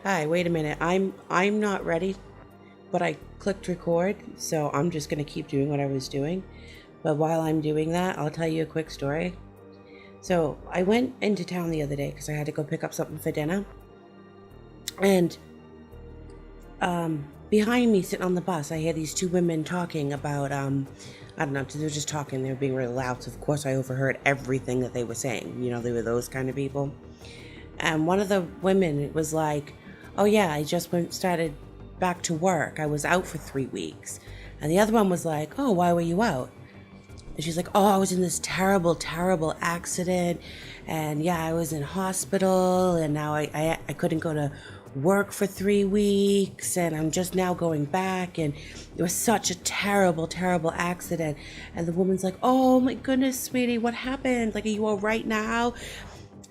Hi, wait a minute. I'm not ready, but I clicked record, so I'm just gonna keep doing what I was doing. But while I'm doing that, I'll tell you a quick story. So I went into town the other day because I had to go pick up something for dinner, and behind me, sitting on the bus, I hear these two women talking about I don't know, they were just talking. They were being really loud, so of course I overheard everything that they were saying. You know, they were those kind of people. And one of the women was like, "Oh yeah, I just went started back to work. I was out for 3 weeks." And the other one was like, "Oh, why were you out?" And she's like, "Oh, I was in this terrible, terrible accident, and yeah, I was in hospital, and now I couldn't go to work for 3 weeks, and I'm just now going back, and it was such a terrible, terrible accident." And the woman's like, "Oh my goodness, sweetie, what happened? Like, are you all right now?"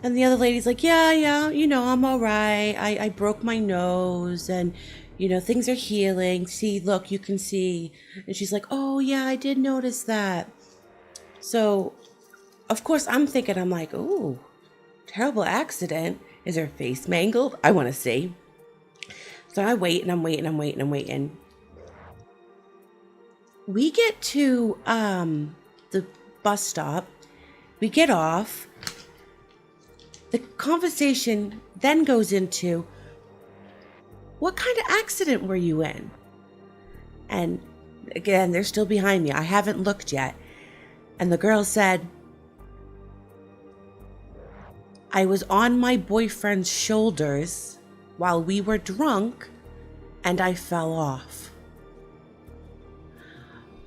And the other lady's like, "Yeah, yeah, I'm all right. I broke my nose, and, things are healing. See, look, you can see." And she's like, "Oh, yeah, I did notice that." So, of course, I'm like, "Ooh, terrible accident. Is her face mangled? I want to see." So I wait and I'm waiting, I'm waiting, I'm waiting. We get to the bus stop. We get off. The conversation then goes into, "What kind of accident were you in?" And again, they're still behind me. I haven't looked yet. And the girl said, "I was on my boyfriend's shoulders while we were drunk and I fell off."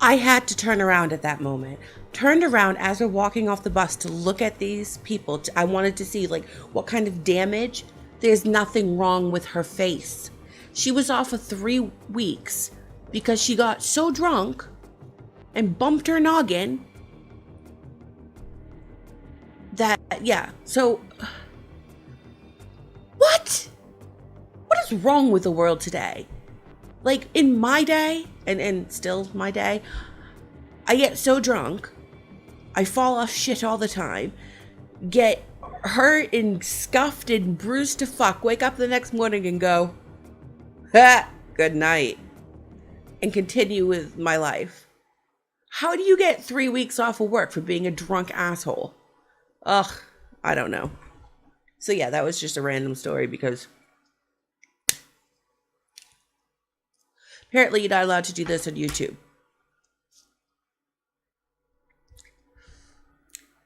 I had to turn around at that moment. Turned around as we're walking off the bus to look at these people. I wanted to see, like, what kind of damage. There's nothing wrong with her face. She was off for 3 weeks because she got so drunk and bumped her noggin that, yeah. So, what? What is wrong with the world today? Like, in my day, and still my day, I get so drunk, I fall off shit all the time, get hurt and scuffed and bruised to fuck, wake up the next morning and go, "Ha, good night," and continue with my life. How do you get 3 weeks off of work for being a drunk asshole? Ugh, I don't know. So yeah, that was just a random story because apparently you're not allowed to do this on YouTube.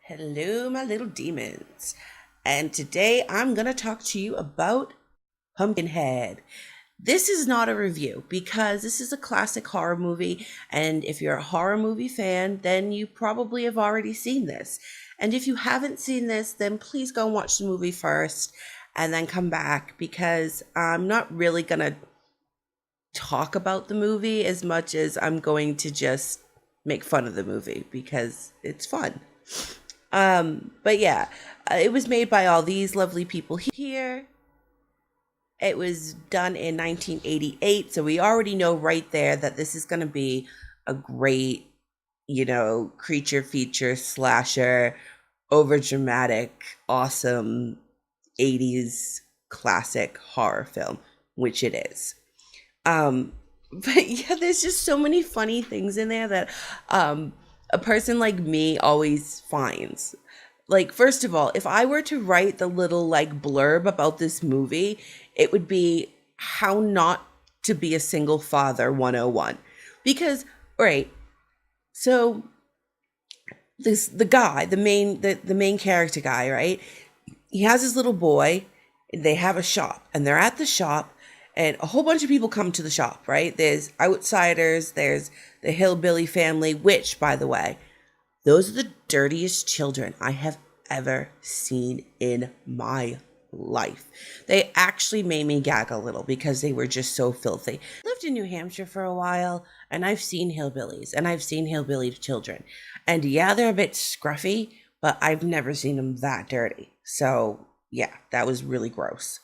Hello, my little demons. And today I'm going to talk to you about Pumpkinhead. This is not a review because this is a classic horror movie. And if you're a horror movie fan, then you probably have already seen this. And if you haven't seen this, then please go and watch the movie first and then come back, because I'm not really going to talk about the movie as much as I'm going to just make fun of the movie because it's fun. But yeah, it was made by all these lovely people here. It was done in 1988, so we already know right there that this is going to be a great, creature feature slasher, over dramatic, awesome 80s classic horror film, which it is. But yeah, there's just so many funny things in there that a person like me always finds. Like, first of all, if I were to write the little like blurb about this movie, it would be how not to be a single father 101. Because, right, so the guy, the main character guy, right? He has his little boy, they have a shop, and they're at the shop, and a whole bunch of people come to the shop, right? There's outsiders, there's the hillbilly family, which, by the way, those are the dirtiest children I have ever seen in my life. They actually made me gag a little because they were just so filthy. I lived in New Hampshire for a while, and I've seen hillbillies, and I've seen hillbilly children. And yeah, they're a bit scruffy, but I've never seen them that dirty. So yeah, that was really gross.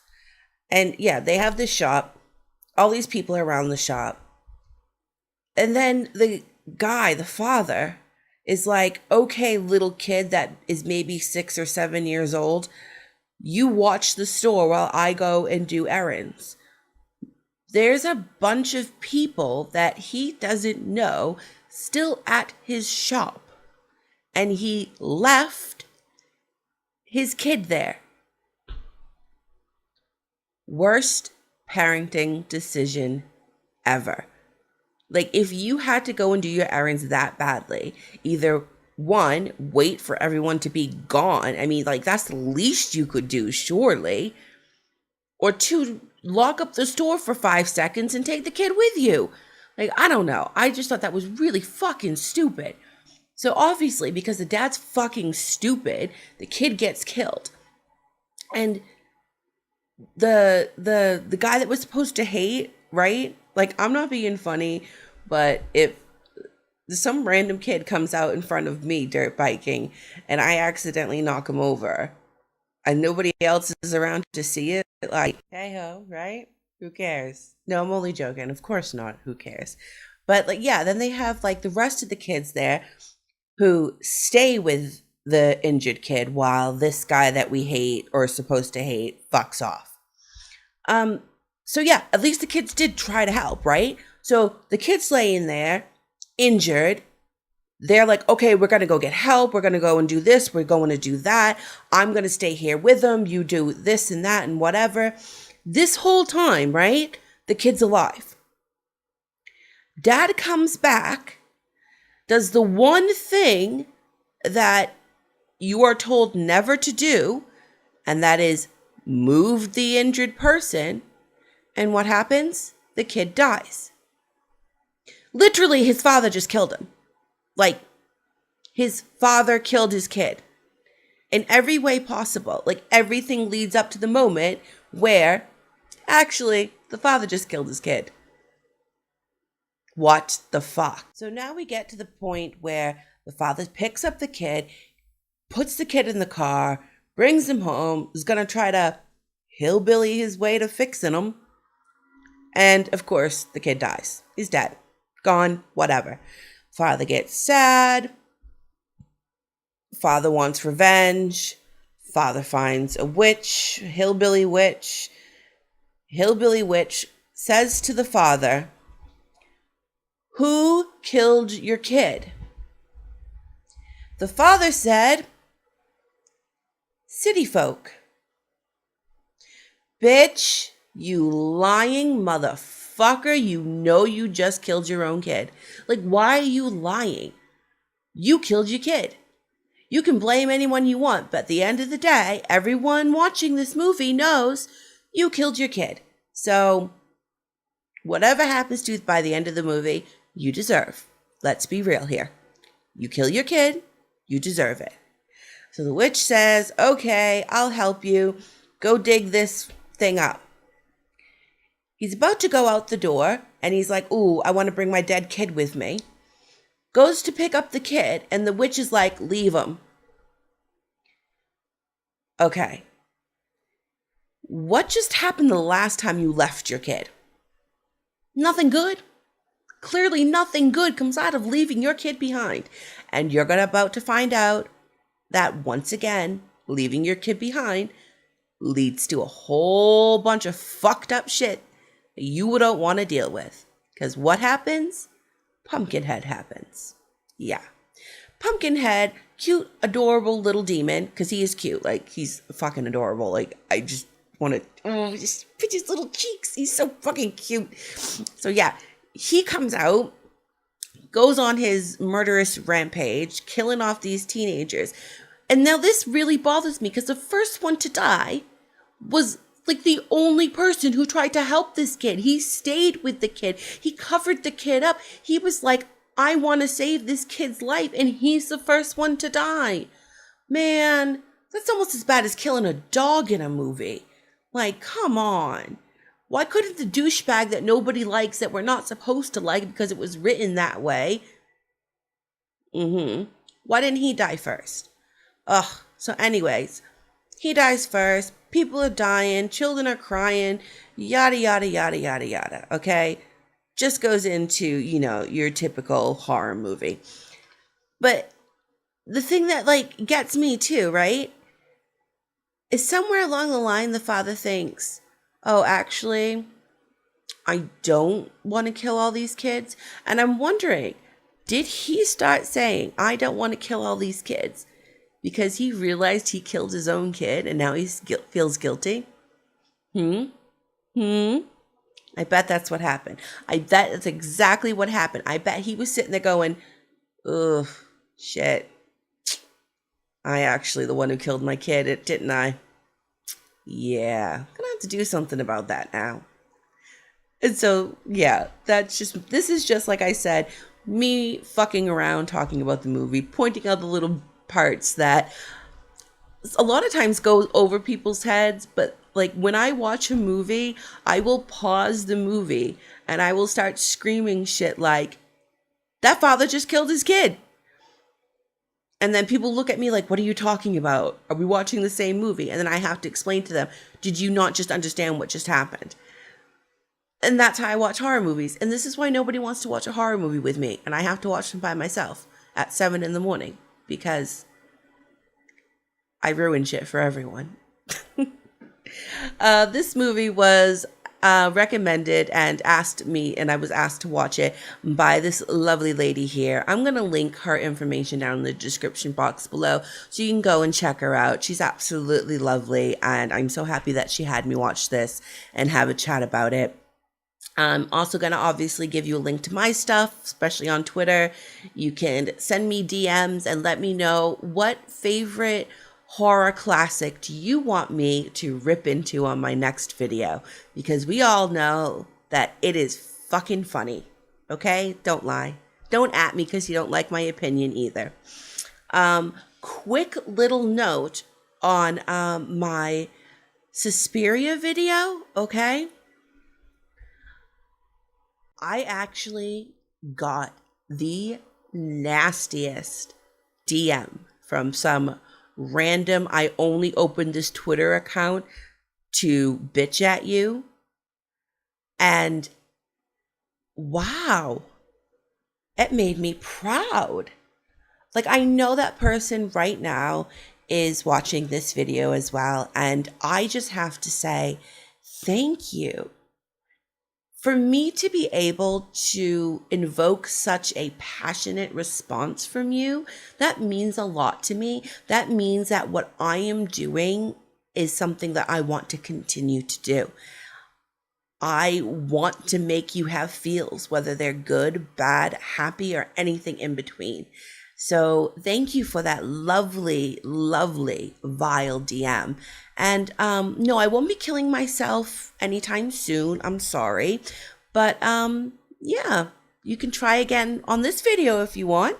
And yeah, they have this shop, all these people are around the shop. And then the guy, the father, is like, "Okay, little kid that is maybe 6 or 7 years old, You watch the store while I go and do errands. There's a bunch of people that he doesn't know still at his shop. And he left his kid there. Worst parenting decision ever. Like, if you had to go and do your errands that badly, either one, wait for everyone to be gone. I mean, like, that's the least you could do, surely. Or two, lock up the store for 5 seconds and take the kid with you. Like, I don't know. I just thought that was really fucking stupid. So obviously, because the dad's fucking stupid, the kid gets killed. And the guy that was supposed to hate, right? Like, I'm not being funny, but if some random kid comes out in front of me dirt biking and I accidentally knock him over and nobody else is around to see it, like, hey ho, right? Who cares? No, I'm only joking. Of course not. Who cares? But like, yeah, then they have like the rest of the kids there who stay with the injured kid while this guy that we hate or supposed to hate fucks off. So yeah, at least the kids did try to help, right? So the kid's laying there, injured. They're like, okay, we're going to go get help. We're going to go and do this. We're going to do that. I'm going to stay here with them. You do this and that and whatever. This whole time, right? The kid's alive. Dad comes back, does the one thing that you are told never to do, and that is move the injured person. And what happens? The kid dies. Literally, his father just killed him. Like, his father killed his kid in every way possible. Like, everything leads up to the moment where actually the father just killed his kid. What the fuck? So now we get to the point where the father picks up the kid, puts the kid in the car, brings him home, is going to try to hillbilly his way to fixing him. And of course, the kid dies. He's dead. Gone. Whatever. Father gets sad. Father wants revenge. Father finds a witch, hillbilly witch. Hillbilly witch says to the father, "Who killed your kid?" The father said, "City folk." Bitch, you lying motherfucker. You know you just killed your own kid. Like, why are you lying? You killed your kid. You can blame anyone you want, but at the end of the day, everyone watching this movie knows you killed your kid. So, whatever happens to you by the end of the movie, you deserve. Let's be real here. You kill your kid, you deserve it. So the witch says, okay, I'll help you. Go dig this thing up. He's about to go out the door, and he's like, ooh, I want to bring my dead kid with me. Goes to pick up the kid, and the witch is like, leave him. Okay. What just happened the last time you left your kid? Nothing good. Clearly nothing good comes out of leaving your kid behind. And you're about to find out that once again, leaving your kid behind leads to a whole bunch of fucked up shit that you don't want to deal with. Because what happens? Pumpkinhead happens. Yeah. Pumpkinhead, cute, adorable little demon, because he is cute. Like, he's fucking adorable. Like, I just want to, just pinch his little cheeks. He's so fucking cute. So yeah, he comes out, goes on his murderous rampage, killing off these teenagers. And now this really bothers me because the first one to die was like the only person who tried to help this kid. He stayed with the kid. He covered the kid up. He was like, I want to save this kid's life. And he's the first one to die. Man, that's almost as bad as killing a dog in a movie. Like, come on. Why couldn't the douchebag that nobody likes, that we're not supposed to like because it was written that way? Why didn't he die first? Ugh. So anyways, he dies first. People are dying. Children are crying. Yada, yada, yada, yada, yada. Okay? Just goes into, your typical horror movie. But the thing that, gets me too, right? is somewhere along the line the father thinks, oh, actually, I don't want to kill all these kids. And I'm wondering, did he start saying, I don't want to kill all these kids because he realized he killed his own kid and now he feels guilty? Hmm? Hmm? I bet that's what happened. I bet that's exactly what happened. I bet he was sitting there going, ugh, shit. I actually the one who killed my kid, didn't I? Yeah, I'm gonna have to do something about that now. And so, yeah, this is just like I said, me fucking around talking about the movie, pointing out the little parts that a lot of times go over people's heads. But like when I watch a movie, I will pause the movie and I will start screaming shit like, that father just killed his kid. And then people look at me like, what are you talking about? Are we watching the same movie? And then I have to explain to them, did you not just understand what just happened? And that's how I watch horror movies. And this is why nobody wants to watch a horror movie with me. And I have to watch them by myself at 7 in the morning because I ruin shit for everyone. This movie was recommended and I was asked to watch it by this lovely lady here. I'm going to link her information down in the description box below so you can go and check her out. She's absolutely lovely, and I'm so happy that she had me watch this and have a chat about it. I'm also going to obviously give you a link to my stuff, especially on Twitter. You can send me DMs and let me know what favorite horror classic do you want me to rip into on my next video, because we all know that it is fucking funny. Okay? Don't lie. Don't at me because you don't like my opinion either. Quick little note on my Suspiria video, okay? I actually got the nastiest DM from some random, I only opened this Twitter account to bitch at you. And wow, it made me proud. Like, I know that person right now is watching this video as well. And I just have to say, thank you. For me to be able to invoke such a passionate response from you, that means a lot to me. That means that what I am doing is something that I want to continue to do. I want to make you have feels, whether they're good, bad, happy, or anything in between. So thank you for that lovely, lovely, vile DM. And no, I won't be killing myself anytime soon. I'm sorry. But yeah, you can try again on this video if you want.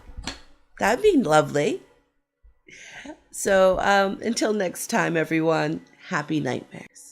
That'd be lovely. So until next time, everyone, happy nightmares.